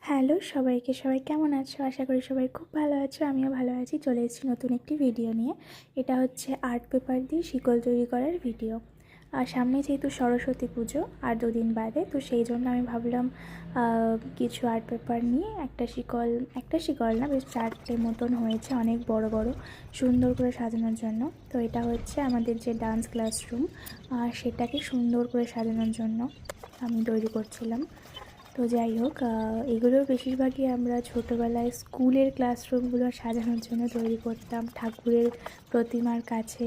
Hello সবাইকে, সবাই কেমন আছো? আশা করি সবাই খুব ভালো আছো। আমিও ভালো আছি। চলে এসেছি নতুন একটি ভিডিও নিয়ে। এটা হচ্ছে আর্ট পেপার দিয়ে শিকল তৈরি করার ভিডিও। আর সামনে যেহেতু সরস্বতী পুজো আর দুদিন বাদে, তো সেই জন্য আমি ভাবলাম কিছু আর্ট পেপার নিয়ে একটা শিকল না, বেশ 4টে মতন হয়েছে, অনেক বড় বড়, সুন্দর করে সাজানোর জন্য। তো এটা হচ্ছে আমাদের যে ডান্স ক্লাসরুম, সেটাকে সুন্দর করে সাজানোর জন্য আমি তৈরি করছিলাম। তো যাই হোক, এগুলোর বেশিরভাগই আমরা ছোটোবেলায় স্কুলের ক্লাসরুমগুলো সাজানোর জন্য তৈরি করতাম। ঠাকুরের প্রতিমার কাছে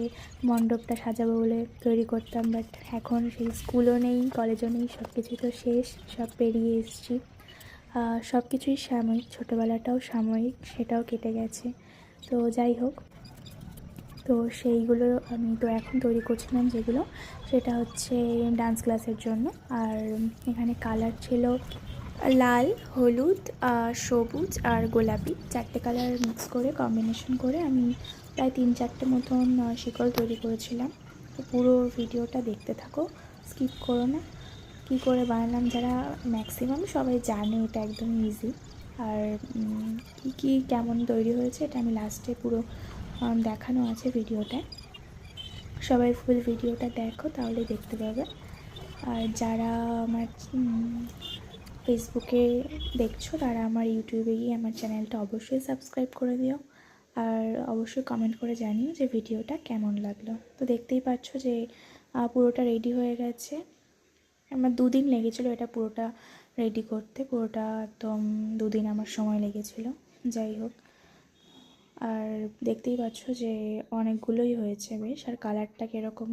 মণ্ডপটা সাজাবো বলে তৈরি করতাম, বাট এখন সেই স্কুলও নেই, কলেজও নেই, সব কিছুই তো শেষ, সব পেরিয়ে এসেছি। সব কিছুই সাময়িক, ছোটোবেলাটাও সাময়িক, সেটাও কেটে গেছে। তো যাই হোক, তো সেইগুলো আমি তো এখন তৈরি করছিলাম, যেগুলো সেটা হচ্ছে ডান্স ক্লাসের জন্য। আর এখানে কালার ছিল লাল, হলুদ, সবুজ আর গোলাপি, 4টে কালার মিক্স করে, কম্বিনেশন করে আমি প্রায় 3-4টে মতন শিকল তৈরি করেছিলাম। তো পুরো ভিডিওটা দেখতে থাকো, স্কিপ করো না। কী করে বানালাম, যারা ম্যাক্সিমাম সবাই জানে এটা একদম ইজি। আর কী কেমন তৈরি হয়েছে এটা আমি লাস্টে পুরো দেখানো আছে ভিডিওটায়। সবাই ফুল ভিডিওটা দেখো, তাহলে দেখতে পাবে। আর যারা আমার ফেসবুকে দেখছো, তারা আমার ইউটিউবে গিয়ে আমার চ্যানেলটা অবশ্যই সাবস্ক্রাইব করে দিও। আর অবশ্যই কমেন্ট করে জানিও যে ভিডিওটা কেমন লাগলো। তো দেখতেই পাচ্ছ যে পুরোটা রেডি হয়ে গেছে। আমার 2 দিন লেগেছিলো এটা পুরোটা রেডি করতে, পুরোটা একদম 2 দিন আমার সময় লেগেছিলো। যাই হোক, আর দেখতেই পাচ্ছ যে অনেকগুলোই হয়েছে বেশ। আর কালারটা কীরকম